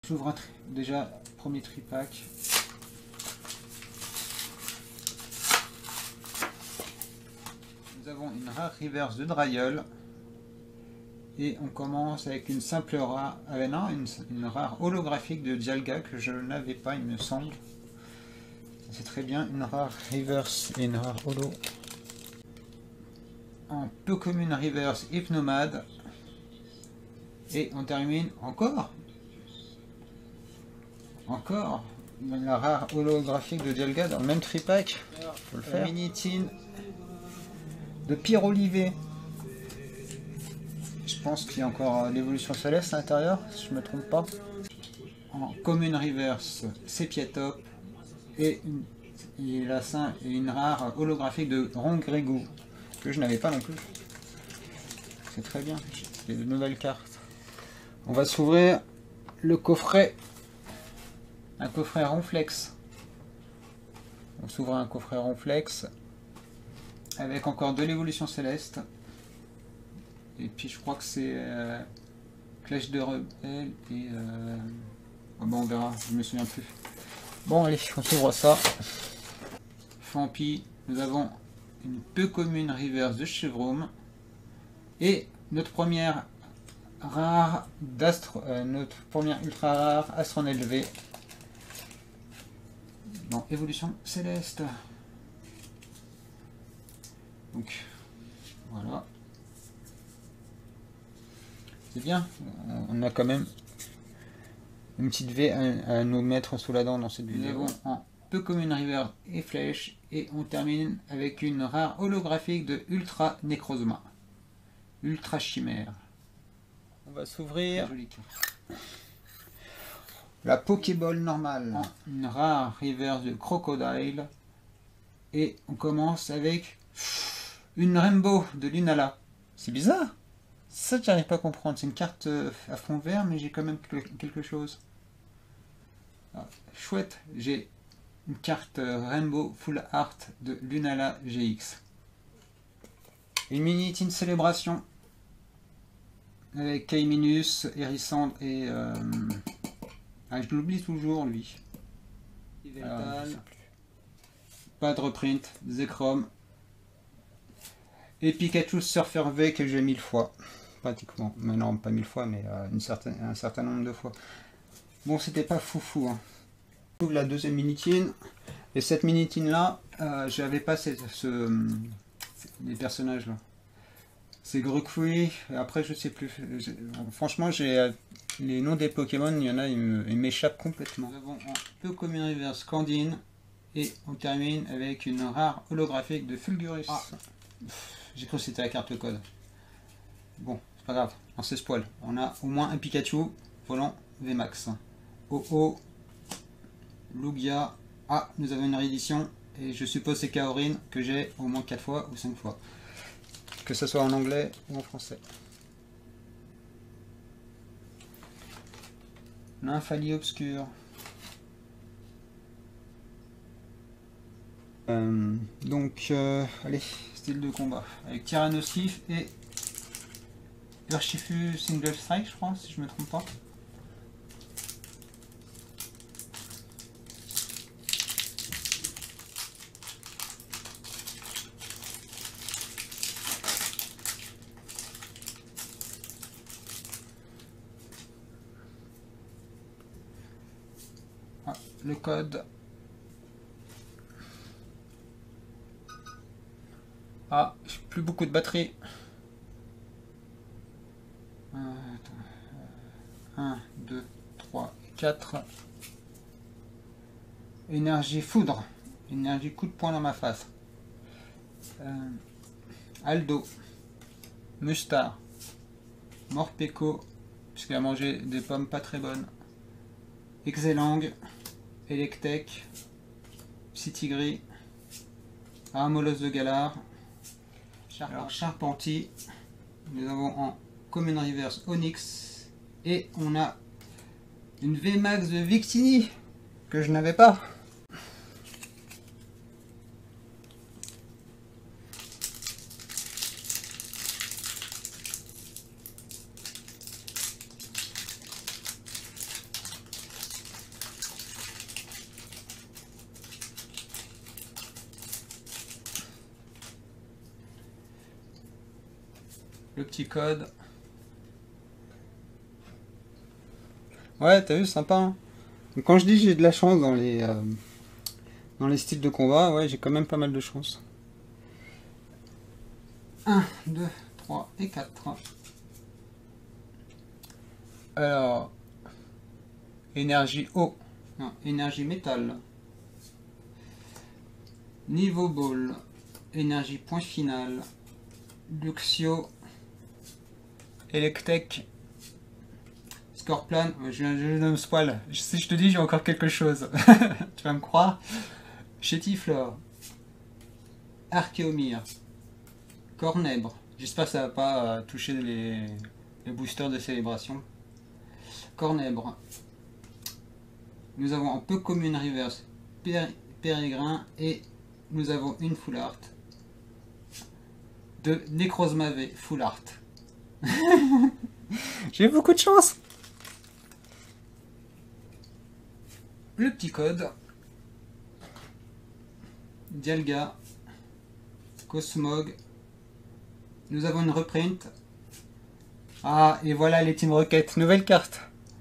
J'ouvre déjà premier tripack. Nous avons une rare reverse de Dryol. Et on commence avec une simple rare, non, une rare holographique de Dialga que je n'avais pas, il me semble. C'est très bien, une rare reverse et une rare holo. En peu commune reverse Hypnomade. Et on termine encore la rare holographique de Dialga dans le même tripack. Faut le faire. Mini-tin de Pierre Olivier. Je pense qu'il y a encore l'évolution céleste à l'intérieur, si je ne me trompe pas. En commune reverse, Sepiatop et une rare holographique de Rongregu que je n'avais pas non plus. C'est très bien, c'est de nouvelles cartes. On va s'ouvrir le coffret, un coffret Ronflex. On s'ouvre un coffret Ronflex avec encore de l'évolution céleste. Et puis je crois que c'est Clash de Rebelle et oh bon, on verra, je me souviens plus. Bon allez, on s'ouvre ça. Fampi, nous avons une peu commune reverse de Chevron et notre première rare notre première ultra rare Astronel V dans évolution céleste. Donc voilà. C'est bien, on a quand même une petite V à nous mettre sous la dent dans cette vidéo. Nous avons en peu commune river et flèche et on termine avec une rare holographique de Ultra Necrozma. Ultra Chimère. On va s'ouvrir la Pokéball normale. Une rare reverse de Crocodile. Et on commence avec une Rainbow de Lunala. C'est bizarre. Ça, j'arrive pas à comprendre. C'est une carte à fond vert, mais j'ai quand même quelque chose. Ah, chouette, j'ai une carte Rainbow Full Art de Lunala GX. Une mini Team Célébration avec Kaiminus, Hérissandre et je l'oublie toujours lui. Pas de reprint, Zekrom et Pikachu Surfer V que j'ai 1000 fois. Pratiquement, mais non pas 1000 fois, mais un certain nombre de fois. Bon, c'était pas foufou. Hein. Je trouve la deuxième mini-tine. Et cette mini-tine là, j'avais pas les personnages là. C'est Grukui, après je sais plus. Franchement, j'ai les noms des Pokémon, il y en a, ils m'échappent complètement. Nous avons un peu commune reverse Candine. Et on termine avec une rare holographique de Fulgurus. Ah. J'ai cru que c'était la carte code. Bon, c'est pas grave, on s'espoile. On a au moins un Pikachu volant VMAX. Oh, Lugia. Ah, nous avons une réédition. Et je suppose c'est Kaorin que j'ai au moins 4 fois ou 5 fois. Que ce soit en anglais ou en français. Nymphalie obscure. Allez, style de combat. Avec Tyrannosif et Urshifu Single Strike, je crois, si je me trompe pas. Ah, le code. Ah, j'ai plus beaucoup de batterie. 1, 2, 3, 4. Énergie foudre. Énergie coup de poing dans ma face. Aldo. Mustar. Morpeko. Puisqu'il a mangé des pommes pas très bonnes. Exelang. Electek. Psytigris. Aramolos de Galar. Alors Charpentier. Nous avons en commune reverse Onyx. Et on a une VMAX de Victini que je n'avais pas. Le petit code. Ouais, t'as vu, sympa. Hein. Donc, quand je dis j'ai de la chance dans les styles de combat, ouais, j'ai quand même pas mal de chance. 1, 2, 3 et 4. Alors, énergie eau. Non, énergie métal. Niveau ball. Énergie point final. Luxio. Electek. Scorpion. Je me spoil. Si je te dis, j'ai encore quelque chose. Tu vas me croire. Chétiflore. Archéomir. Cornèbre. J'espère que ça va pas toucher les boosters de célébration. Cornèbre. Nous avons un peu commune reverse. Pérégrin. Et nous avons une full art. De Necrozmavé full art. J'ai beaucoup de chance. Le petit code. Dialga. Cosmog. Nous avons une reprint. Ah, et voilà les Team Rocket. Nouvelle carte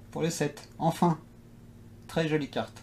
pour le set. Enfin. Très jolie carte.